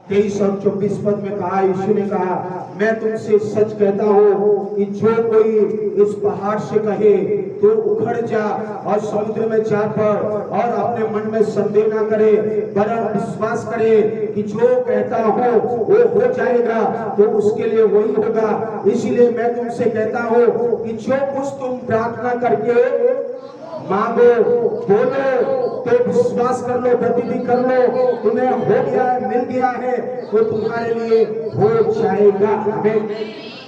तेईस और 24 पद में कहा, यीशु ने कहा, मैं तुमसे सच कहता हूँ कि जो कोई इस पहाड़ से कहे तो उखड़ जा और समुद्र में जा पड़ और अपने मन में संदेह ना करे वरन विश्वास करे कि जो कहता हो वो हो जाएगा, तो उसके लिए वही होगा। इसीलिए मैं तुमसे कहता हूँ कि जो कुछ तुम प्रार्थना करके मांगो, बोलो, तो विश्वास कर लो, प्रतिदिन कर लो, तुम्हें हो गया है, मिल गया है, तो तुम्हारे लिए हो जाएगा।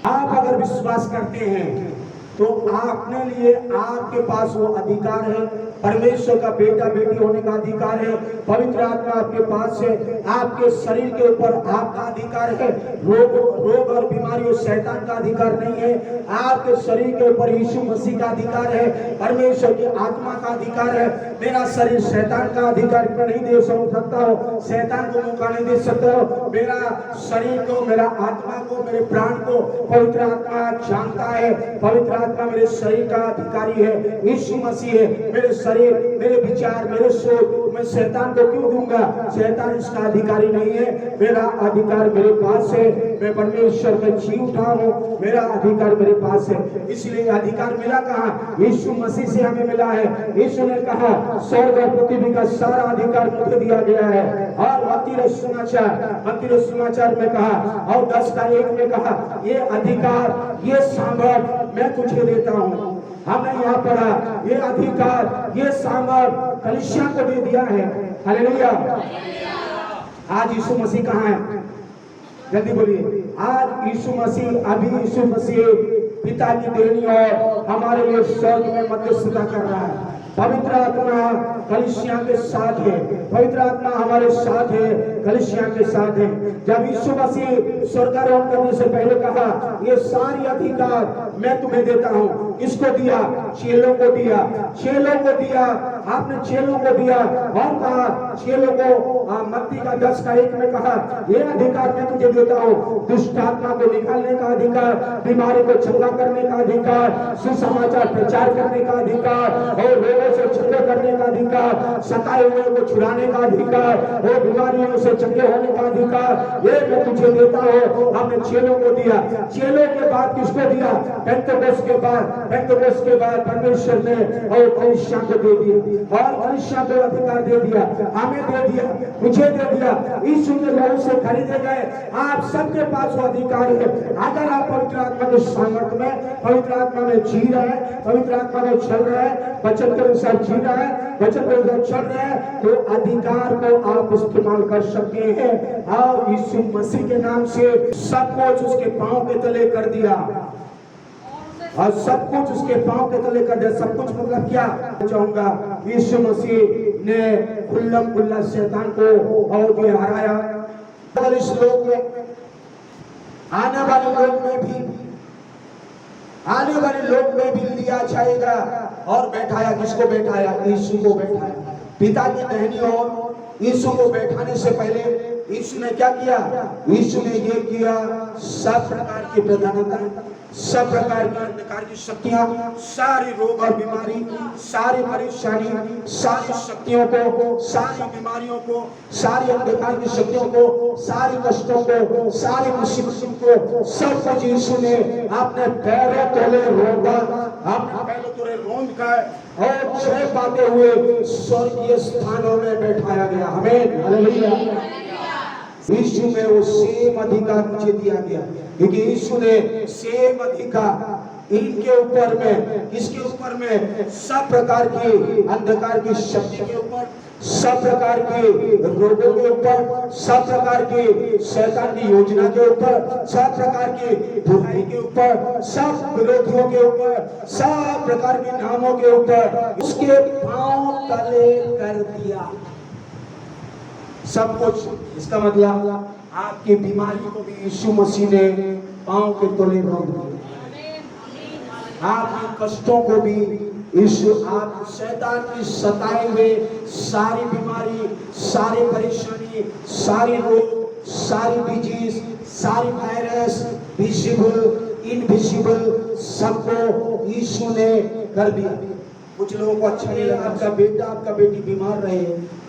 आप अगर विश्वास करते हैं तो अपने लिए आपके पास वो अधिकार है, परमेश्वर का बेटा बेटी होने का अधिकार है, पवित्र आत्मा आपके पास है, आपके शरीर के ऊपर आपका अधिकार है, रोग और बीमारियों शैतान का अधिकार नहीं है, आपके शरीर के ऊपर यीशु मसीह का अधिकार है, परमेश्वर की आत्मा का अधिकार है। मेरा शरीर शैतान का अधिकार नहीं दे सकता हो, शैतान को मौका नहीं दे सकता हो। मेरा शरीर को, मेरा आत्मा को, मेरे प्राण को पवित्र आत्मा जानता है, पवित्र आत्मा मेरे शरीर का अधिकारी है, यीशु मसीह है। मेरे शरीर, मेरे विचार, मेरे सोच मैं शैतान को क्यों दूंगा? शैतान इसका अधिकारी नहीं है, मेरा अधिकार मेरे पास है, मैं परमेश्वर में जी उठा हूँ, मेरा अधिकार मेरे पास है। इसलिए अधिकार मिला कहाँ? यीशु मसीह से हमें मिला है। यीशु ने कहा स्वर्ग और पृथ्वी का सारा अधिकार मुझे दिया गया है। और मत्ती सुसमाचार में कहा और 10:1 में कहा, ये अधिकार, ये सामर्थ मैं तुझे देता हूँ। हमने यहाँ पढ़ा, ये अधिकार, ये सामर्थ कलीसिया को दे दिया है। हालेलुया। आज यीशु मसीह कहाँ है? जल्दी बोलिए। आज यीशु मसीह, अभी यीशु मसीह पिता की देनी और हमारे लिए स्वर्ग में मध्यस्थता कर रहा है। पवित्र आत्मा कलीसिया के साथ है, पवित्र आत्मा हमारे साथ है, कलीसिया के साथ है। जब यीशु मसीह स्वर्गारोहण करने से पहले कहा, ये सारी अधिकार मैं तुम्हें देता हूँ। किसको दिया? चेलों को दिया, चेलों को दिया, आपने चेलों को दिया। और कहा चेलों को, मत्ती का 10:1 में कहा, ये अधिकार मैं तुझे देता हूँ, दुष्ट आत्मा को निकालने का अधिकार, बीमारी को चंगा करने का अधिकार, सुसमाचार प्रचार करने का अधिकार, और रोगों से चंगे करने का अधिकार, सताए हुए को छुड़ाने का अधिकार, और बीमारियों से चंगे होने का अधिकार, ये मैं तुझे देता हूँ। हमने चेलों को दिया। चेलों के बाद किसको दिया? पेंटेकोस्त के बाद परमेश्वर ने और कलीसिया को दे दिया, और कलीसिया को अधिकार दे दिया, हमें दे दिया, मुझे दे दिया। यीशु के लहू से खरीदे गए आप सबके पास वो अधिकार है। अगर आप पवित्र आत्मा के सामर्थ्य में, पवित्र आत्मा में जी रहे हैं, पवित्र आत्मा में चल रहे हैं, वचन के अनुसार जी रहे हैं, वचन के अनुसार चल रहे हैं, तो अधिकार को आप इस्तेमाल कर सकते हैं। और यीशु मसीह के नाम से सब कुछ उसके पांव के तले कर दिया, और सब कुछ उसके पांव के तले कर दिया। सब कुछ मतलब क्या? चाहूंगा यीशु मसीह ने खुल्लम खुल्ला शैतान को और ये हराया। इस लोक में, आने वाले लोक में भी लिया जाएगा। और बैठाया, किसको बैठाया? यीशु को बैठाया, पिता की दाहिनी ओर यीशु को बैठाने से पहले यीशु ने क्या किया? यीशु ने ये किया, सब प्रकार की प्रधानता, सब प्रकार की अंधकार की शक्तियां, सारी रोग और बीमारी, सारी परेशानी, सारी शक्तियों को, सारी बीमारियों को, सारी अंधकार की शक्तियों को, सारी कष्टों को, सारी मुसीबतों को, सब कुछ यीशु ने अपने पैरों तले रोंदा, अपने पैरों तले रोंद कर और जय पाते हुए स्वर्गीय स्थानों में बैठाया गया। आमीन, हालेलुया। यीशु में वो सेम अधिकार मुझे दिया गया, क्योंकि यीशु ने सेम अधिकार इनके ऊपर में, किसके ऊपर में? सब प्रकार की अंधकार की शक्ति के ऊपर, सब प्रकार के रोगों के ऊपर, सब प्रकार के शैतान की योजना के ऊपर, सब प्रकार की बुराई के ऊपर, सब विरोधियों के ऊपर, सब प्रकार के नामों के ऊपर उसके पांव तले कर दिया सब कुछ। इसका मतलब आपकी बीमारी को भी यीशु मसीह ने पांव के तले रख दिया, आपके कष्टों को भी यीशु, आप शैतान की सताए हुए सारी बीमारी, सारी परेशानी, सारी रोग, सारी डिजीज, सारी वायरस, विजिबल इनविजिबल, सबको यीशु ने कर दिया। कुछ लोगों को अच्छा नहीं लगा, आपका बेटा आपका बेटी बीमार रहे,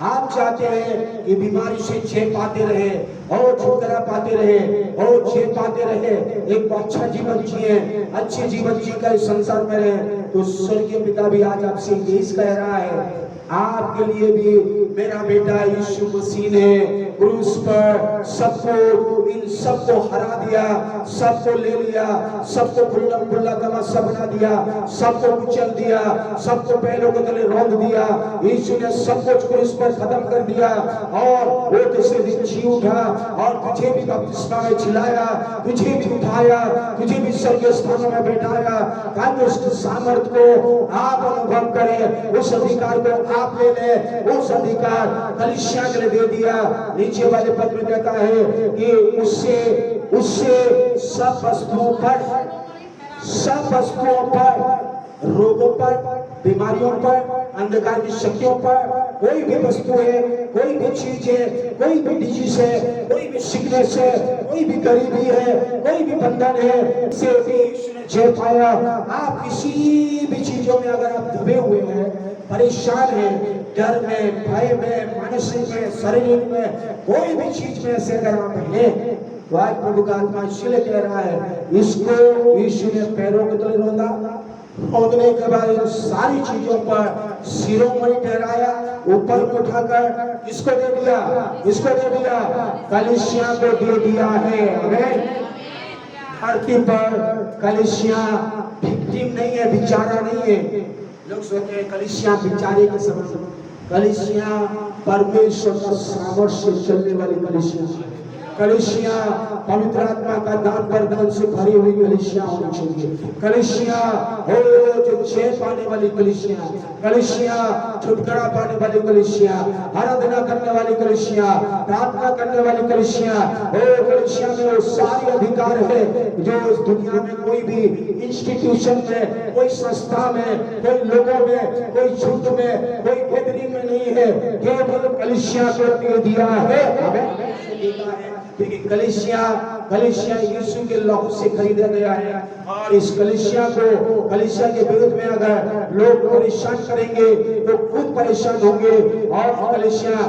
आप चाहते हैं कि बीमारी से चैन पाते रहे और छुटकारा पाते रहे और चैन पाते रहे, एक अच्छा जीवन जिए, अच्छे जीवन जीकर इस संसार में रहे। तो स्वर्गीय पिता भी आज आपसे यही कह रहा है, आपके लिए भी मेरा बेटा यीशु मसीह ने क्रूस पर सबको, इन सबको हरा दिया, सबको ले लिया, सबको खुल्ला खुल्ला तमाशा बना दिया, सबको कुचल दिया, सबको पैरों के तले रौंद दिया। यीशु ने सब कुछ क्रूस पर खत्म कर दिया और वो तीसरे दिन जी उठा और तुझे भी बपतिस्मा में छिलाया, तुझे भी उठाया, तुझे भी स्वर्गीय स्थानों में बैठाया, ताकि उस सामर्थ को आप अनुभव करें, उस अधिकार को आप ले लें। उस अधिकार कलीसिया के लिए दे दिया। नीचे वाले पद में कहता है कि उससे सब वस्तुओं पर, रोगों पर, बीमारियों पर, अंधकार की शक्तियों पर, कोई भी वस्तु है, कोई भी चीज है, कोई भी डिजीज है, कोई भी सिकनेस है, कोई भी गरीबी है, कोई भी बंधन है, से भी यीशु ने जय पाया। आप किसी भी चीजों में अगर आप दबे हुए हैं, परेशान है, डर में, भय में, मानसिक में, शारीरिक में, कोई भी चीज में से अगर आप हैं, तो आज प्रभु का आत्मा इसलिए कह रहा है, इसको यीशु ने पैरों के तले रौंदा, रौंदने के बाद इन सारी चीजों पर शिरोमणि ठहराया, ऊपर उठाकर किसको दे दिया? इसको दे दिया, कलीसिया को दे दिया है। आमीन। धरती पर कलीसिया विक्टिम नहीं है, बेचारा नहीं है। लोग सोचते हैं कलीसिया बेचारे के समान, कलीसिया परमेश्वर का सामर्थ्य से चलने वाली कलीसिया, कलीसिया पवित्र आत्मा का दान प्रदान से भरी हुई कलीसिया होनी चाहिए। कलीसिया हो जो जय पाने वाली कलीसिया, कलीसिया छुटकारा पाने वाली कलीसिया, आराधना करने वाली कलीसिया, प्रार्थना करने वाली कलीसिया, कलीसिया में वो सारे अधिकार है जो इस दुनिया में कोई भी इंस्टीट्यूशन में, कोई संस्था में, कोई लोगों में, कोई झुंड में, कोई गैदरिंग में नहीं है, केवल कलीसिया को दे दिया है। क्योंकि कलीसिया यीशु के लहू से खरीदा गया है और इस कलीसिया के विरुद्ध में अगर लोग परेशान करेंगे तो खुद परेशान होंगे। और कलीसिया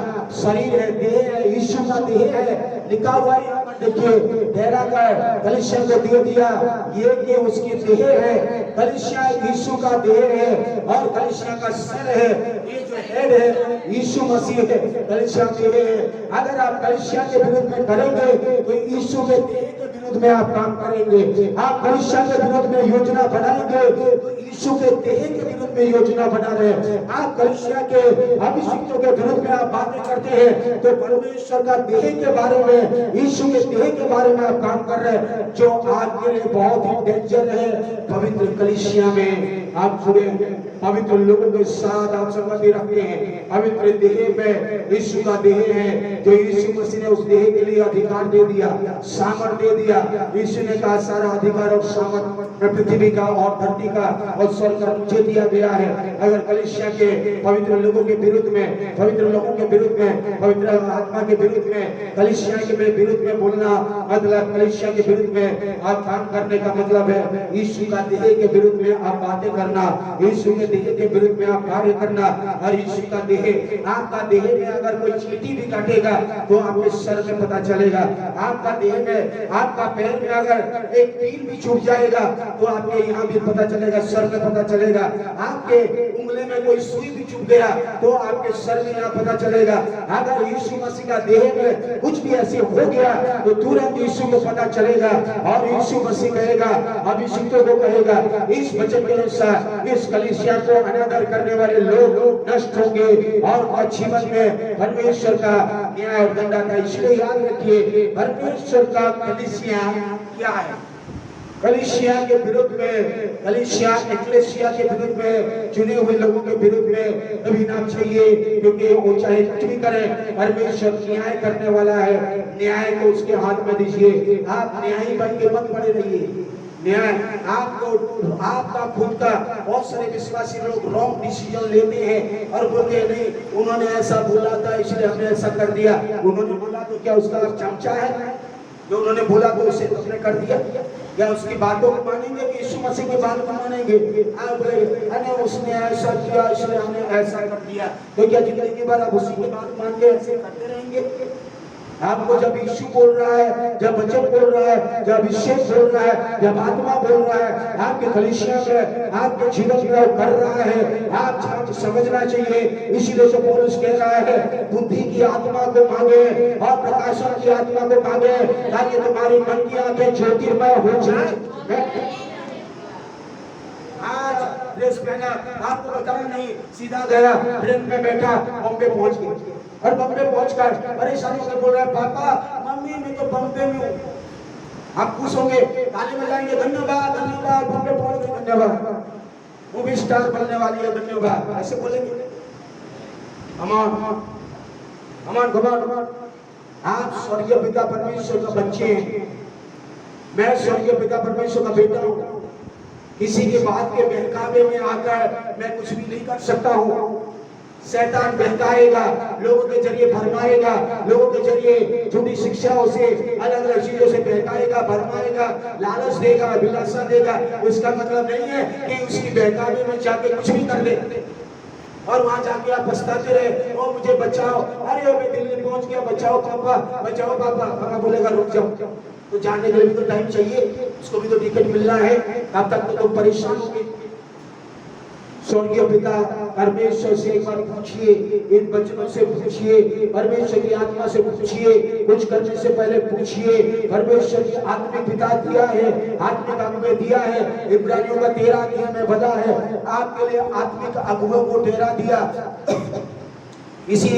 शरीर है, देह है, यीशु का देह है, लिखा हुआ है, देखिए ठहरा कर कलीसिया को दे दिया, ये कि उसकी देह है। कलीसिया यीशु का देह है और कलीसिया का सर है, ये जो हेड है यीशु मसीह है, कलीसिया देह है। अगर आप कलीसिया के विरुद्ध में करेंगे तो यीशु के देह के विरुद्ध में आप काम करेंगे। आप कलीसिया के विरुद्ध में योजना बनाएंगे तो यीशु के देह के विरुद्ध में योजना बना रहे। आप कलीसिया के अभिषिक्तों के विरुद्ध में आप बातें करते हैं तो परमेश्वर का देह के बारे में, यीशु के देह के बारे में आप काम कर रहे हैं, जो आपके लिए बहुत ही डेंजर है। पवित्र कलीसिया में आप जुड़े हैं, पवित्र लोगों के साथ आप संगति रखते हैं। पवित्र देह में यीशु का देह है, जो यीशु मसीह ने उस देह के लिए अधिकार दे दिया, सामर्थ दे दिया। यीशु ने कहा सारा अधिकार और सामर्थ पृथ्वी का और धरती का और स्वर्ग का मुझे दिया गया है। अगर कलीसिया के पवित्र लोगों के विरुद्ध में, पवित्र लोगों के विरुद्ध में, पवित्र आत्मा के विरुद्ध में, कलीसिया के विरुद्ध में बोलना मतलब कलीसिया के विरुद्ध में आप काम करने का मतलब है यीशु का देह के विरुद्ध में आप बातें करना, यीशु के देह के विरुद्ध में आप कार्य करना। और यीशु का देह, आपका देह में अगर कोई चींटी भी काटेगा तो आपके सर में पता चलेगा। आपका देह में, आपका पैर में अगर एक कील भी छूट जाएगा तो आपके यहाँ भी पता चलेगा, सर में पता चलेगा। आपके उंगली में कोई सुई भी चुभ गया तो आपके सर में यहाँ पता चलेगा। अगर यीशु मसीह का देह में कुछ भी ऐसे हो गया तो तुरंत यीशु को पता चलेगा और यीशु मसीह कहेगा, अभिषिक्तों को कहेगा, इस वचन के अनुसार इस कलीसिया को अनादर करने वाले लोग नष्ट होंगे और जीवन में परमेश्वर का न्याय और दंड आता है। इसलिए याद रखिए, परमेश्वर का कलीसिया क्या है? कलीसिया के विरुद्ध में, कलीसिया एक्लेसिया के विरुद्ध में, चुने हुए लोगों के विरुद्ध में कभी ना चाहिए, क्योंकि वो चाहे कुछ भी करे, परमेश्वर न्याय करने वाला है। न्याय को उसके हाथ में दीजिए। आप न्यायी बन के मत पड़े रहिए। न्याय आपको, आपका खुद का, बहुत सारे विश्वासी लोग रॉन्ग डिसीजन लेते हैं और बोलते हैं नहीं उन्होंने ऐसा बोला था इसलिए हमने ऐसा कर दिया। उन्होंने बोला तो क्या उसका चमचा है? जो उन्होंने बोला तो उसे तुमने कर दिया? या उसकी बातों को मानेंगे कि यीशु मसीह की बात को मानेंगे? आप बोले अरे उसने ऐसा किया इसलिए हमने ऐसा कर दिया, तो क्या जिंदगी भर आप उसी की बात मान के ऐसे करते रहेंगे? आपको जब यीशु बोल रहा है, जब वचन बोल रहा है, जब अभिषेक बोल रहा है, जब आत्मा बोल रहा है, आपके कलीसिया में, आपके जीवन में कर रहा है, आप समझना चाहिए। इसीलिए जो पौलुस कह रहा है, बुद्धि की आत्मा को मांगे और प्रकाशन की आत्मा को मांगे, ताकि तुम्हारी मन की आंखें ज्योतिर्मय हो जाए। आज ड्रेस पहना, आपको बताया नहीं, सीधा गया ट्रेन में बैठा, बॉम्बे पहुंच गया और बॉम्बे पहुंचकर परेशानी से बोल रहा है, पापा मम्मी मैं तो बॉम्बे में हूँ। आप खुश होंगे, ताली बजाएंगे, धन्यवाद धन्यवाद, बॉम्बे पहुंच गए, धन्यवाद, मूवी स्टार बनने वाली है, धन्यवाद, ऐसे बोलेंगे। अमान गमान, आप स्वर्गीय पिता परमेश्वर का बच्चे हैं, मैं स्वर्गीय पिता परमेश्वर का बेटा हूँ। किसी के बात के बहकावे में आकर मैं कुछ भी नहीं कर सकता हूँ। शैतान बहकाएगा, लोगों के जरिए भरमाएगा, लोगों के जरिए झूठी शिक्षाओं से, अलग अलग चीजों से बहकाएगा, भरमाएगा, लालच देगा, अभिलाषा देगा। इसका मतलब नहीं है कि उसकी बहकावे में जाके कुछ भी कर दे और वहां जाके आप पछताते रहे, ओ मुझे बचाओ, अरे मैं दिल्ली पहुंच गया, बचाओ पापा, बचाओ पापा। पापा बोलेगा रुक जाओ, तो जाने के लिए भी तो टाइम चाहिए, उसको भी तो टिकट मिलना है, तब तक तो तुम परेशान होंगे। स्वर्गीय पिता परमेश्वर से एक बार पूछिए, इन बच्चों से पूछिए, परमेश्वर की आत्मा से पूछिए, कुछ करने से पहले पूछिए। परमेश्वर की आत्मिक पिता दिया है, आत्मिक अगुवे दिया है। इब्रानियों का 13 अध्याय में बता है, आपके लिए आत्मिक अगुवे को ठहरा दिया। इसी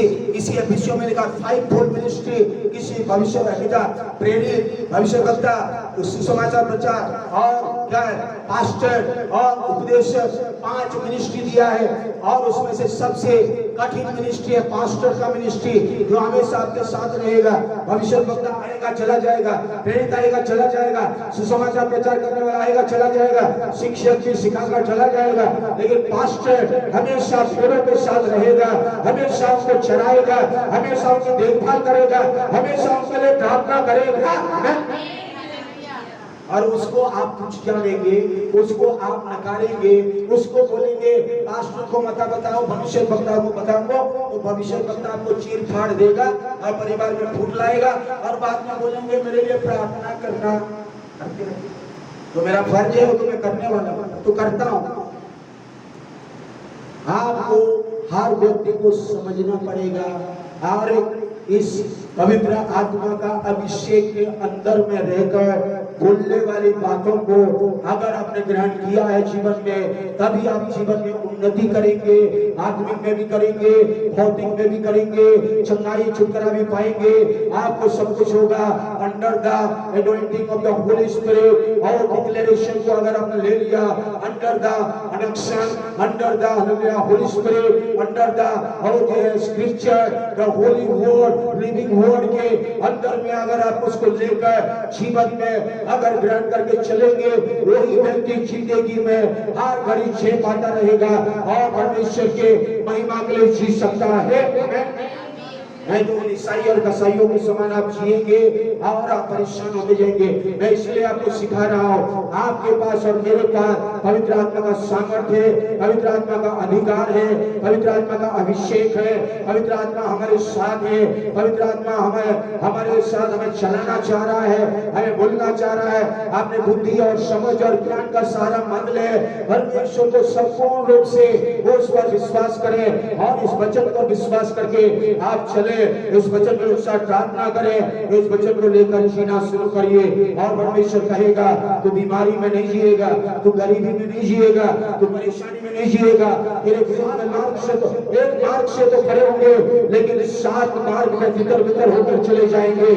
एफिसियों में लिखा 5-fold मिनिस्ट्री, किसी भविष्यवक्ता, प्रेरित, भविष्यवक्ता, सुसमाचार प्रचार और क्या है पास्टर और उपदेशक, 5 मिनिस्ट्री दिया है। और उसमें से सबसे कठिन मिनिस्ट्री है पास्टर का मिनिस्ट्री, जो हमेशा आपके साथ रहेगा। भविष्यवक्ता आएगा चला जाएगा, प्रेरित आएगा चला जाएगा, सुसमाचार प्रचार करने वाला आएगा चला जाएगा, शिक्षक भी सिखाकर चला जाएगा, लेकिन पास्टर हमेशा पेड़ों के साथ रहेगा, हमेशा उनको चराएगा, हमेशा उनकी देखभाल करेगा, हमेशा उनके लिए प्रार्थना करेगा। और उसको आप कुछ जानेंगे, उसको आप नकारेंगे, उसको बोलेंगे पास्टर को मत बताओ, भविष्य वक्ता को बताओ, तो भविष्य वक्ता आपको चीर फाड़ देगा और परिवार में फूट लाएगा और बाद में बोलेंगे मेरे लिए प्रार्थना करना। तो मेरा फर्ज है, वो तो मैं करने वाला हूं, तो करता हूं। आपको हर व्यक्ति को समझना पड़ेगा और इस पवित्र आत्मा का अभिषेक के अंदर में रहकर बोलने वाली बातों को अगर आपने ग्रहण किया है जीवन में, तभी आप जीवन में उन्नति करेंगे, आत्मिक में भी करेंगे, भौतिक में भी करेंगे, चंगाई छुटकारा भी पाएंगे। आपको सब कुछ होगा under the anointing of the Holy Spirit. और डिक्लेरेशन को अगर आपने ले लिया, under the unction, under the Holy Spirit, under the scripture, the holy word, living word के अंदर में अगर आप उसको लेकर जीवन में अगर ग्रहण करके चलेंगे, वही व्यक्ति जिंदगी में हर घड़ी जी पाता रहेगा और परमेश्वर के महिमा के लिए जी सकता है। नहीं तो ईसाई और कसाईयों के समान आप जिएंगे और आप परेशान होते जाएंगे। मैं इसलिए आपको सिखा रहा हूँ, आपके पास और मेरे पास पवित्र आत्मा का सामर्थ्य है, पवित्र आत्मा का अधिकार है, पवित्र आत्मा का अभिषेक है, पवित्र आत्मा हमारे साथ है, पवित्र आत्मा हमारे साथ हमें चलाना चाह रहा है, हमें बोलना चाह रहा है। आपने बुद्धि और समझ और ज्ञान का सारा मंद ले, परमेश्वर को संपूर्ण रूप से उस पर विश्वास करें और इस वचन पर विश्वास करके आप चले, इस वचन में उत्साह प्रार्थना करें, इस वचन को लेकर जीना शुरू करिए। और परमेश्वर कहेगा तू बीमारी में नहीं जिएगा, तू गरीबी में नहीं जिएगा, तू परेशानी में नहीं जिएगा। तेरे मार्ग से तो एक मार्ग से तो खड़े होंगे, लेकिन 7 मार्ग में तितर-बितर होकर चले जाएंगे।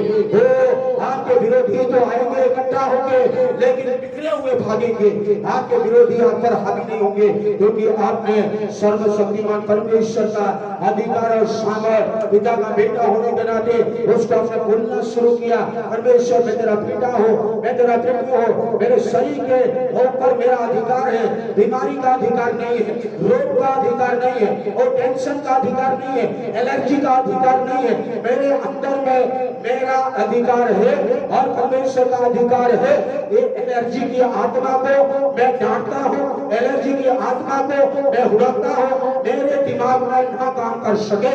आपके विरोधी तो आएंगे इकट्ठा होंगे, लेकिन बिखरे हुए भागेंगे। आपके विरोधी आप पर हावी नहीं होंगे, क्योंकि आपने सर्वशक्तिमान परमेश्वर का अधिकार और सामर्थ, पिता का बेटा होने के नाते उसको आपने बोलना शुरू किया, परमेश्वर मैं तेरा बेटा हूँ, मैं तेरा प्रभु हूँ, मेरे शरीर के ऊपर मेरा अधिकार है। बीमारी का अधिकार नहीं है, रोग का अधिकार नहीं है, और टेंशन का अधिकार नहीं है, एलर्जी का अधिकार नहीं है। मेरे अंदर में मेरा अधिकार है और परमेश्वर का अधिकार है। ये एलर्जी की आत्मा को मैं डांटता हूँ, एलर्जी की आत्मा को मैं हुड़कता हूँ, मेरे दिमाग में ना काम कर सके।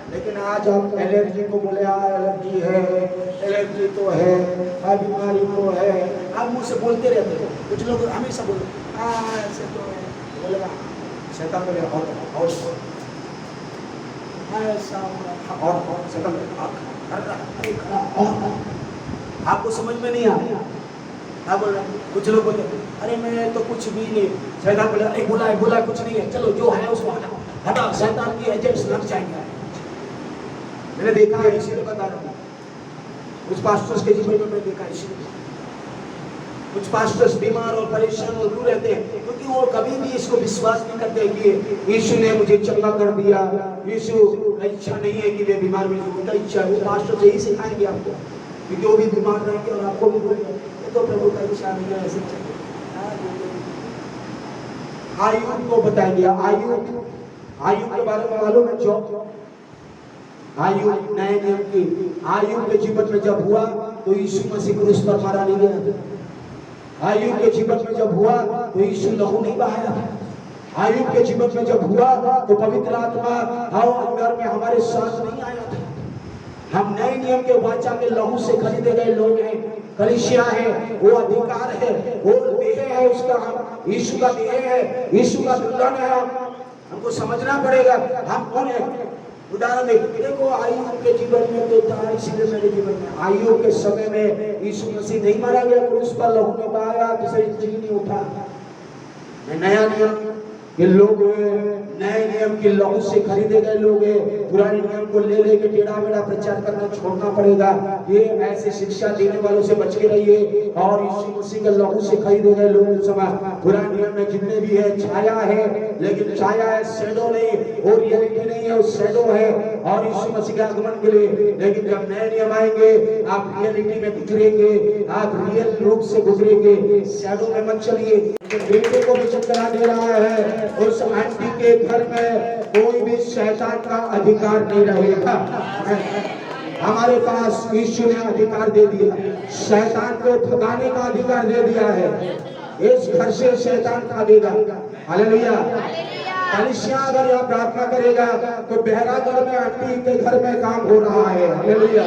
लेकिन आज हम एलर्जी को बोले एलर्जी है, एलर्जी तो है, बीमारी तो है, आप मुझसे बोलते रहते हो। कुछ लोग हमेशा बोलते ऐसे तो है, बोलेगा शैतान बोले और ऐसा और शैतान आपको समझ में नहीं आ क्या बोल रहा है। कुछ लोग बोलते अरे मैं तो कुछ भी नहीं, शैतान बोले अरे बोला कुछ नहीं है, चलो जो है उसको हटा, शैतान की एजेंट्स लग जाएंगे। मैंने देखा है, इसीलिए बता रहा हूँ। कुछ पास्टर्स के जीवन में मैं देखा है, इसीलिए कुछ पास्टर्स बीमार और परेशान और दूर रहते हैं, क्योंकि वो कभी भी इसको विश्वास नहीं करते कि यीशु ने मुझे चंगा कर दिया, यीशु इच्छा नहीं है कि मैं बीमार में उनका इच्छा है। वो पास्टर यही सिखाएंगे आपको, क्योंकि वो भी बीमार रहेंगे और आपको भी बोलेंगे ये तो प्रभु का इच्छा नहीं है, ऐसे चाहिए। आयुब को बताएंगे, आयुब के बारे में मालूम है जो आयुब नए नियम की आयुब के जीवन में जब हुआ तो यीशु मसीह क्रूस पर मारा नहीं गया। आयुब के जीवन में जब हुआ तो यीशु लहू नहीं बहाया। आयुब के जीवन में जब हुआ तो पवित्र आत्मा अंदर में हमारे साथ नहीं आया था। हम नए नियम के वाचा के लहू से खरीदे गए लोग हैं, कलीसिया है, वो अधिकार है, वो देह है उसका, हम यीशु का देह है, यीशु का दुल्हन है। हमको समझना पड़ेगा हम कौन है। उदाहरण देखो, आयुब के जीवन में तो था, इसीलिए मेरे जीवन में आयुब के समय में यीशु मसीह नहीं मारा गया, क्रूस पर लहू नहीं बहाया, किसी जी नहीं उठा। नया नियम के लोग नए नियम के लहू से खरीदे गए लोग हैं। पुराने नियम को ले लेके टेढ़ा मेढ़ा प्रचार करना छोड़ना पड़ेगा। ये ऐसे शिक्षा देने वालों से बच के रहिए। और यीशु मसीह के लहू से खरीदे गए लोग समय पुराने नियम में जितने भी है छाया है, लेकिन छाया है, शैडो नहीं, वो रियलिटी नहीं है, वो शैडो है। और यीशु मसीह के आगमन के लिए, लेकिन जब नए नियम आएंगे आप रियलिटी में गुजरेंगे, आप रियल रूप से गुजरेंगे, शैडो में मत चलिए। बेटे को भी चकरा दे रहा है, उस आंटी के घर में कोई भी शैतान का अधिकार नहीं रहेगा। हमारे पास यीशु ने अधिकार दे दिया, शैतान को भगाने का अधिकार दे दिया है। इस घर से शैतान भागेगा। हालेलुया। कलीसिया अगर यहाँ प्रार्थना करेगा तो बहरागढ़ में आंटी के घर में काम हो रहा है। हालेलुया।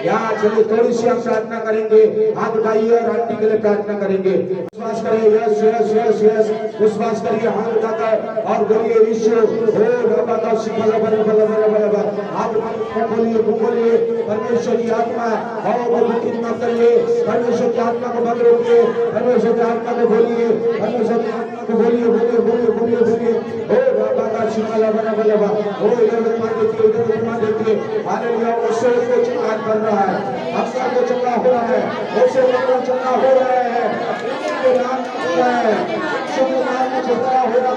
यहाँ चलिए थोड़ी सी हम प्रार्थना करेंगे, हाथ उठाइए और आंटी के लिए प्रार्थना करेंगे। विश्वास करिए, यस यस यस यस, विश्वास करिए, हाथ उठाकर और बोलिए यीशु, ओ बाबा का शिफा बल बल बल बल बल। आप बोलिए परमेश्वर की आत्मा और वो दुखित मत करिए, परमेश्वर की आत्मा को मत रोकिए, परमेश्वर की आत्मा को बोलिए, परमेश्वर की आत्मा बोलिए बोलिए बोलिए बोलिए बोलिए। ओ बाबा का शिकाला बना बना बा। ओ इधर घुमा देखिए, इधर घुमा देखिए। हालेलुया, वो शोर को चंगा कर रहा है, अक्सर को चंगा हो रहा है, वो शोर को चंगा हो रहा है, इसके नाम हो रहा है, शुभ नाम को चंगा हो रहा